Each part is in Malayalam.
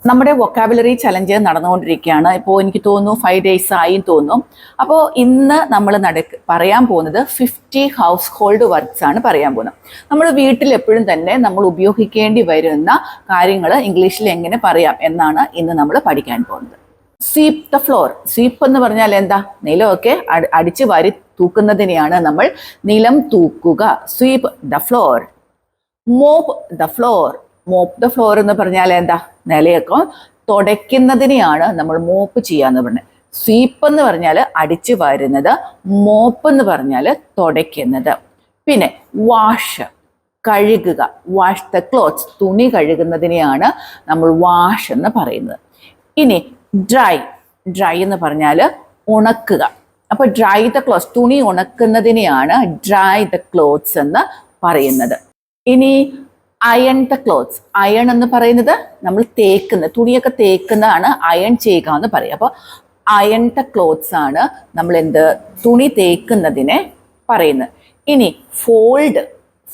നമ്മുടെ വൊക്കാബുലറി ചലഞ്ച് നടന്നുകൊണ്ടിരിക്കുകയാണ്. ഇപ്പോൾ എനിക്ക് തോന്നുന്നു 5 days ആയി തോന്നുന്നു. അപ്പോൾ ഇന്ന് നമ്മൾ പറയാൻ പോകുന്നത് 50 ഹൗസ് ഹോൾഡ് വർക്ക്സ് ആണ് പറയാൻ പോകുന്നത്. നമ്മൾ വീട്ടിൽ എപ്പോഴും തന്നെ നമ്മൾ ഉപയോഗിക്കേണ്ടി വരുന്ന കാര്യങ്ങൾ ഇംഗ്ലീഷിൽ എങ്ങനെ പറയാം എന്നാണ് ഇന്ന് നമ്മൾ പഠിക്കാൻ പോകുന്നത്. Sweep the floor. സ്വീപ്പ് എന്ന് പറഞ്ഞാൽ എന്താ? നിലമൊക്കെ അടിച്ചു വാരി തൂക്കുന്നതിനെയാണ് നമ്മൾ നിലം തൂക്കുക. Sweep the floor. Mop the floor. Mop the floor എന്ന് പറഞ്ഞാൽ എന്താ? നിലയൊക്കെ തുടയ്ക്കുന്നതിനെയാണ് നമ്മൾ മോപ്പ് ചെയ്യാന്ന് പറഞ്ഞത്. സ്വീപ്പ് എന്ന് പറഞ്ഞാൽ അടിച്ചു വാരുന്നത്, മോപ്പ് എന്ന് പറഞ്ഞാൽ തുടയ്ക്കുന്നത്. പിന്നെ വാഷ്, കഴുകുക. വാഷ് ദ ക്ലോത്ത്സ്, തുണി കഴുകുന്നതിനെയാണ് നമ്മൾ വാഷ് എന്ന് പറയുന്നത്. ഇനി ഡ്രൈ. ഡ്രൈ എന്ന് പറഞ്ഞാൽ ഉണക്കുക. അപ്പൊ ഡ്രൈ ദ ക്ലോത്ത്സ്, തുണി ഉണക്കുന്നതിനെയാണ് ഡ്രൈ ദ ക്ലോത്ത്സ് എന്ന് പറയുന്നത്. ഇനി അയൺ ദ ക്ലോത്ത്സ്. അയൺ എന്ന് പറയുന്നത് നമ്മൾ തേക്കുന്ന, തുണിയൊക്കെ തേക്കുന്നതാണ് അയൺ ചെയ്യുക എന്ന് പറയും. അപ്പോൾ അയൺ ദ ക്ലോത്ത്സ് ആണ് നമ്മൾ തുണി തേക്കുന്നതിനെ പറയുന്നത്. ഇനി ഫോൾഡ്.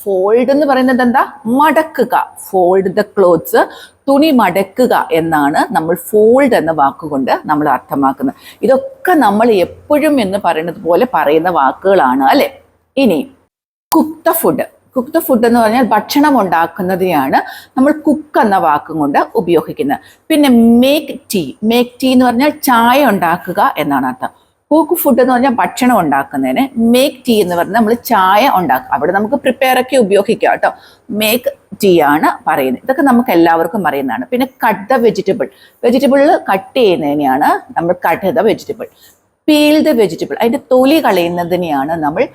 ഫോൾഡ് എന്ന് പറയുന്നത് എന്താ? മടക്കുക. ഫോൾഡ് ദ ക്ലോത്ത്സ്, തുണി മടക്കുക എന്നാണ് നമ്മൾ ഫോൾഡ് എന്ന വാക്കുകൊണ്ട് നമ്മൾ അർത്ഥമാക്കുന്നത്. ഇതൊക്കെ നമ്മൾ എപ്പോഴും എന്ന് പറയുന്നത് പോലെ പറയുന്ന വാക്കുകളാണ് അല്ലെ. ഇനി cook the food. Cook the food എന്ന് പറഞ്ഞാൽ ഭക്ഷണം ഉണ്ടാക്കുന്നതിനെയാണ് നമ്മൾ കുക്ക് എന്ന വാക്കും കൊണ്ട് ഉപയോഗിക്കുന്നത്. പിന്നെ മേക്ക് ടീ. മേക്ക് ടീ എന്ന് പറഞ്ഞാൽ ചായ ഉണ്ടാക്കുക എന്നാണ് അർത്ഥം. കുക്ക് ഫുഡ് എന്ന് പറഞ്ഞാൽ ഭക്ഷണം ഉണ്ടാക്കുന്നതിന്, മേക്ക് ടീ എന്ന് പറഞ്ഞാൽ നമ്മൾ ചായ ഉണ്ടാക്കുക. അവിടെ നമുക്ക് പ്രിപ്പയർ ഒക്കെ ഉപയോഗിക്കാം കേട്ടോ. മേക്ക് ടീ ആണ് പറയുന്നത്. ഇതൊക്കെ നമുക്ക് എല്ലാവർക്കും അറിയുന്നതാണ്. പിന്നെ cut the vegetable. Vegetable cut ചെയ്യുന്നതിനെയാണ് നമ്മൾ cut the vegetable. Peel the vegetable, അതിന്റെ തൊലി കളയുന്നതിനെയാണ് നമ്മൾ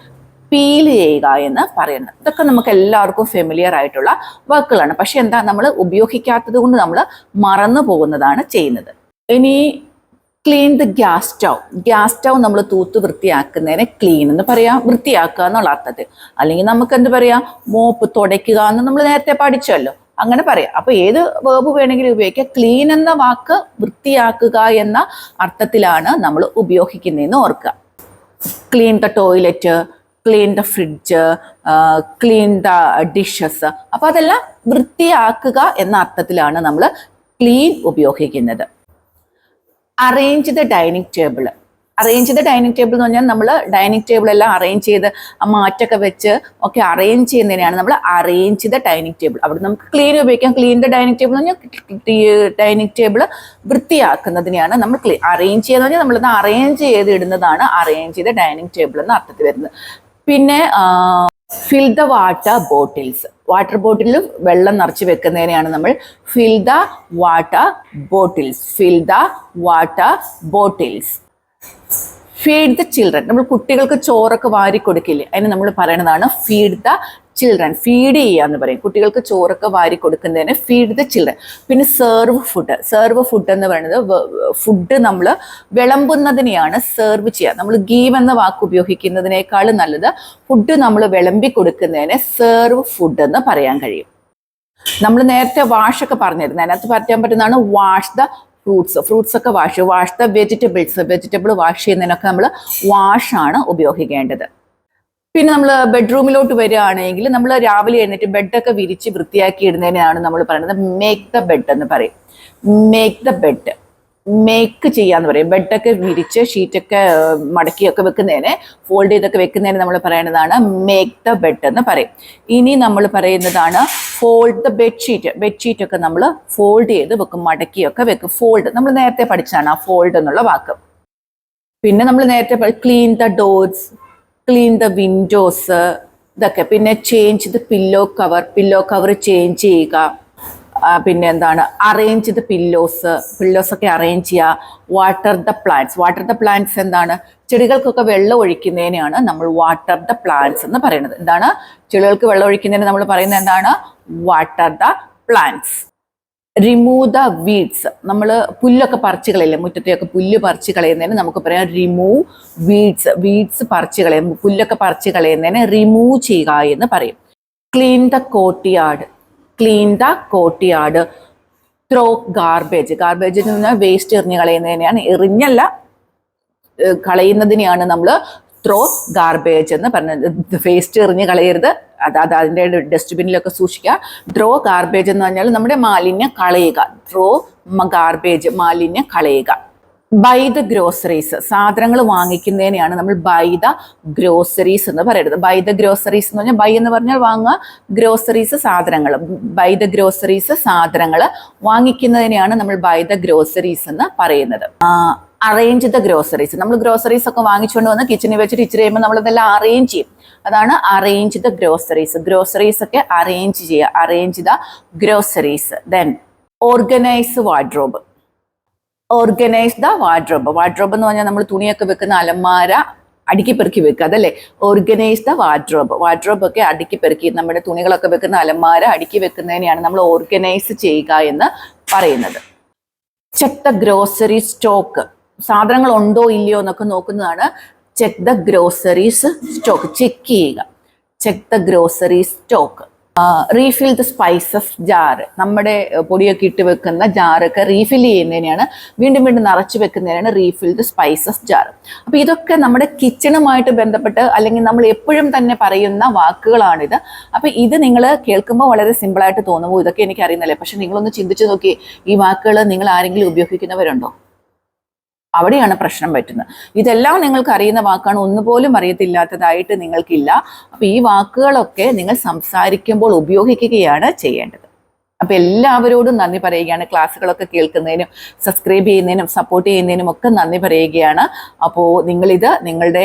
പീൽ ചെയ്യുക എന്ന് പറയുന്നത്. ഇതൊക്കെ നമുക്ക് എല്ലാവർക്കും ഫെമിലിയർ ആയിട്ടുള്ള വാക്കുകളാണ്. പക്ഷെ എന്താ, നമ്മൾ ഉപയോഗിക്കാത്തത് കൊണ്ട് നമ്മൾ മറന്നു പോകുന്നതാണ് ചെയ്യുന്നത്. ഇനി clean the gas stove. Gas stove നമ്മൾ തൂത്ത് വൃത്തിയാക്കുന്നതിനെ ക്ലീൻ എന്ന് പറയാം, വൃത്തിയാക്കുക എന്നുള്ള അർത്ഥത്തിൽ. അല്ലെങ്കിൽ നമുക്ക് എന്ത് പറയാം, മോപ്പ്, തുടയ്ക്കുക എന്ന് നമ്മൾ നേരത്തെ പഠിച്ചല്ലോ, അങ്ങനെ പറയാം. അപ്പൊ ഏത് വേർബ് വേണമെങ്കിലും ഉപയോഗിക്കാം. ക്ലീൻ എന്ന വാക്ക് വൃത്തിയാക്കുക എന്ന അർത്ഥത്തിലാണ് നമ്മൾ ഉപയോഗിക്കുന്നതെന്ന് ഓർക്കുക. Clean the toilet, clean the fridge, clean the dishes. അപ്പൊ അതെല്ലാം വൃത്തിയാക്കുക എന്ന അർത്ഥത്തിലാണ് നമ്മൾ ക്ലീൻ ഉപയോഗിക്കുന്നത്. Arrange the dining table. Arrange the dining table എന്ന് പറഞ്ഞാൽ നമ്മൾ ഡൈനിങ് ടേബിൾ എല്ലാം അറേഞ്ച് ചെയ്ത് മാറ്റൊക്കെ വെച്ച് ഒക്കെ അറേഞ്ച് ചെയ്യുന്നതിനാണ് നമ്മൾ അറേഞ്ച് ദ ഡൈനിങ് ടേബിൾ. അവിടെ നമുക്ക് ക്ലീൻ ഉപയോഗിക്കാം. ക്ലീൻ ദ ഡൈനിങ് ടേബിൾ എന്ന് പറഞ്ഞാൽ ഡൈനിങ് ടേബിൾ വൃത്തിയാക്കുന്നതിനെയാണ് നമ്മൾ അറേഞ്ച് ചെയ്യുന്നത്. പറഞ്ഞാൽ നമ്മളത് അറേഞ്ച് ചെയ്ത് ഇടുന്നതാണ് അറേഞ്ച് ചെയ്ത ഡൈനിങ് ടേബിൾ എന്ന അർത്ഥത്തിൽ വരുന്നത്. പിന്നെ fill the water bottles. Water ബോട്ടിലിൽ വെള്ളം നിറച്ച് വെക്കുന്നതിനെയാണ് നമ്മൾ fill the water bottles. Fill the water bottles. Feed the children. നമ്മൾ കുട്ടികൾക്ക് ചോറൊക്കെ വാരി കൊടുക്കില്ലേ, അതിന് നമ്മൾ പറയുന്നതാണ് ഫീഡ് ദ ചിൽഡ്രൻ. ഫീഡ് ചെയ്യുക എന്ന് പറയും. കുട്ടികൾക്ക് ചോറൊക്കെ വാരി കൊടുക്കുന്നതിന് ഫീഡ് ദ ചിൽഡ്രൻ. പിന്നെ സെർവ് ഫുഡ്. സെർവ് ഫുഡ് എന്ന് പറയുന്നത് ഫുഡ് നമ്മൾ വിളമ്പുന്നതിനെയാണ് സെർവ് ചെയ്യുക. നമ്മൾ ഗീവ് എന്ന വാക്ക് ഉപയോഗിക്കുന്നതിനേക്കാൾ നല്ലത് ഫുഡ് നമ്മൾ വിളമ്പി കൊടുക്കുന്നതിന് സെർവ് ഫുഡ് എന്ന് പറയാൻ കഴിയും. നമ്മൾ നേരത്തെ വാഷൊക്കെ പറഞ്ഞിരുന്നു. അതിനകത്ത് പറയാൻ പറ്റുന്നതാണ് വാഷ് ദ ഫ്രൂട്ട്സ്. ഫ്രൂട്ട്സ് ഒക്കെ wash the vegetables. Vegetable wash ചെയ്യുന്നതിനൊക്കെ നമ്മൾ വാഷാണ് ഉപയോഗിക്കേണ്ടത്. പിന്നെ നമ്മൾ ബെഡ്റൂമിലോട്ട് വരികയാണെങ്കിൽ നമ്മൾ രാവിലെ എഴുന്നേറ്റ് ബെഡൊക്കെ വിരിച്ച് വൃത്തിയാക്കി ഇടുന്നതിനാണ് നമ്മൾ പറയുന്നത് മേക്ക് ദ ബെഡ് എന്ന് പറയും. Make the bed. മേക്ക് ചെയ്യാന്ന് പറയും. ബെഡൊക്കെ വിരിച്ച് ഷീറ്റൊക്കെ മടക്കിയൊക്കെ വെക്കുന്നതിന്, ഫോൾഡ് ചെയ്തൊക്കെ വെക്കുന്നതിന് നമ്മൾ പറയുന്നതാണ് മേക്ക് ദ ബെഡ് എന്ന് പറയും. ഇനി നമ്മൾ പറയുന്നതാണ് ഫോൾഡ് ദ ബെഡ്ഷീറ്റ്. ബെഡ്ഷീറ്റ് ഒക്കെ നമ്മൾ ഫോൾഡ് ചെയ്ത് വെക്കും, മടക്കിയൊക്കെ വെക്കും. ഫോൾഡ് നമ്മൾ നേരത്തെ പഠിച്ചാണ് ആ ഫോൾഡ് എന്നുള്ള വാക്ക്. പിന്നെ നമ്മൾ നേരത്തെ clean the doors, clean the Windows, ഇതൊക്കെ. പിന്നെ change the pillow cover. Pillow cover change ചെയ്യുക. പിന്നെ എന്താണ്, അറേഞ്ച് ദ പില്ലോസ്. പില്ലോസൊക്കെ അറേഞ്ച് ചെയ്യുക. Water the plants. Water the plants എന്താണ്? ചെടികൾക്കൊക്കെ വെള്ളം ഒഴിക്കുന്നതിനെയാണ് നമ്മൾ വാട്ടർ ദ പ്ലാന്റ്സ് എന്ന് പറയുന്നത്. എന്താണ്? ചെടികൾക്ക് വെള്ളം ഒഴിക്കുന്നതിന് നമ്മൾ പറയുന്നത് എന്താണ്? Water the plants. Remove the weeds. നമ്മൾ പുല്ലൊക്കെ പറിച്ച് കളയില്ലേ, മുറ്റത്തെയൊക്കെ പുല്ല് പറിച്ച് കളയുന്നതിന് നമുക്ക് പറയാം റിമൂവ് വീഡ്സ്. വീഡ്സ് പറിച്ച് കളയും, പുല്ലൊക്കെ പറിച്ച് കളയുന്നതിന് റിമൂവ് ചെയ്യുക എന്ന് പറയും. Clean the courtyard. Clean the courtyard. Throw garbage. Garbage എന്ന് പറഞ്ഞാൽ വേസ്റ്റ് എറിഞ്ഞ് കളയുന്നതിനെയാണ്, എറിഞ്ഞല്ല കളയുന്നതിനെയാണ് നമ്മൾ ത്രോ ഗാർബേജ് എന്ന് പറഞ്ഞത്. വേസ്റ്റ് എറിഞ്ഞ് കളയരുത്, അതിൻ്റെ ഡസ്റ്റ്ബിന്നിലൊക്കെ സൂക്ഷിക്കുക. ത്രോ ഗാർബേജ് എന്ന് പറഞ്ഞാൽ നമ്മുടെ മാലിന്യം കളയുക. ത്രോ ഗാർബേജ്, മാലിന്യം കളയുക. ബൈ ദ ഗ്രോസറീസ്, സാധനങ്ങൾ വാങ്ങിക്കുന്നതിനെയാണ് നമ്മൾ ബൈ ദ ഗ്രോസറീസ് എന്ന് പറയുന്നത്. ബൈ ദ ഗ്രോസറീസ് എന്ന് പറഞ്ഞാൽ ബൈ എന്ന് പറഞ്ഞാൽ വാങ്ങുക, ഗ്രോസറീസ് സാധനങ്ങൾ. ബൈ ദ ഗ്രോസറീസ് സാധനങ്ങൾ വാങ്ങിക്കുന്നതിനെയാണ് നമ്മൾ ബൈ ദ ഗ്രോസറീസ് എന്ന് പറയുന്നത്. അറേഞ്ച് ദ ഗ്രോസറീസ്, നമ്മൾ ഗ്രോസറീസ് ഒക്കെ വാങ്ങിച്ചുകൊണ്ട് വന്ന് കിച്ചണിൽ വെച്ചിട്ട് ഇച്ചിരി കഴിയുമ്പോൾ നമ്മളിതെല്ലാം അറേഞ്ച് ചെയ്യും. അതാണ് അറേഞ്ച് ദ ഗ്രോസറീസ്. ഗ്രോസറീസ് ഒക്കെ അറേഞ്ച് ചെയ്യുക, arrange the groceries. Then organise wardrobe. Organise the wardrobe. Wardrobe എന്ന് പറഞ്ഞാൽ നമ്മൾ തുണിയൊക്കെ വെക്കുന്ന അലമാര അടുക്കി പെറുക്കി വെക്കുക, അതല്ലേ ഓർഗനൈസ് ദ വാർഡ്രോബ്. വാർഡ്രോബ് ഒക്കെ അടുക്കി പെറുക്കി, നമ്മുടെ തുണികളൊക്കെ വെക്കുന്ന അലമാര അടുക്കി വെക്കുന്നതിനെയാണ് നമ്മൾ ഓർഗനൈസ് ചെയ്യുക എന്ന് പറയുന്നത്. ചെക്ക് ദ ഗ്രോസറി സ്റ്റോക്ക്, സാധനങ്ങൾ ഉണ്ടോ ഇല്ലയോ എന്നൊക്കെ നോക്കുന്നതാണ് check the groceries stock. Check ചെയ്യുക, check the grocery stock. Refill the spices jar, നമ്മുടെ പൊടിയൊക്കെ ഇട്ട് വെക്കുന്ന ജാറൊക്കെ റീഫിൽ ചെയ്യുന്നതിനെയാണ്, വീണ്ടും വീണ്ടും നിറച്ച് വെക്കുന്നതിനാണ് റീഫിൽ ദ സ്പൈസസ് ജാർ. അപ്പോൾ ഇതൊക്കെ നമ്മുടെ കിച്ചണുമായിട്ട് ബന്ധപ്പെട്ട് അല്ലെങ്കിൽ നമ്മൾ എപ്പോഴും തന്നെ പറയുന്ന വാക്കുകളാണിത്. അപ്പോൾ ഇത് നിങ്ങൾ കേൾക്കുമ്പോൾ വളരെ സിമ്പിളായിട്ട് തോന്നുമ്പോൾ ഇതൊക്കെ എനിക്ക് അറിയുന്നില്ലേ, പക്ഷെ നിങ്ങളൊന്ന് ചിന്തിച്ചു നോക്കി, ഈ വാക്കുകൾ നിങ്ങൾ ആരെങ്കിലും ഉപയോഗിക്കുന്നവരുണ്ടോ? അവിടെയാണ് പ്രശ്നം പറ്റുന്നത്. ഇതെല്ലാം നിങ്ങൾക്ക് അറിയുന്ന വാക്കാണ്, ഒന്നുപോലും അറിയത്തില്ലാത്തതായിട്ട് നിങ്ങൾക്കില്ല. അപ്പൊ ഈ വാക്കുകളൊക്കെ നിങ്ങൾ സംസാരിക്കുമ്പോൾ ഉപയോഗിക്കുകയാണ് ചെയ്യേണ്ടത്. അപ്പൊ എല്ലാവരോടും നന്ദി പറയുകയാണ്. ക്ലാസ്സുകളൊക്കെ കേൾക്കുന്നതിനും സബ്സ്ക്രൈബ് ചെയ്യുന്നതിനും സപ്പോർട്ട് ചെയ്യുന്നതിനും ഒക്കെ നന്ദി പറയുകയാണ്. അപ്പോൾ നിങ്ങളിത് നിങ്ങളുടെ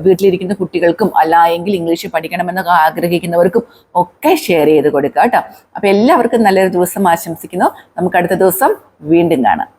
വീട്ടിലിരിക്കുന്ന കുട്ടികൾക്കും എങ്കിൽ ഇംഗ്ലീഷ് പഠിക്കണമെന്ന് ആഗ്രഹിക്കുന്നവർക്കും ഒക്കെ ഷെയർ ചെയ്ത് കൊടുക്കുക കേട്ടോ. അപ്പൊ എല്ലാവർക്കും നല്ലൊരു ദിവസം ആശംസിക്കുന്നു. നമുക്ക് അടുത്ത ദിവസം വീണ്ടും കാണാം.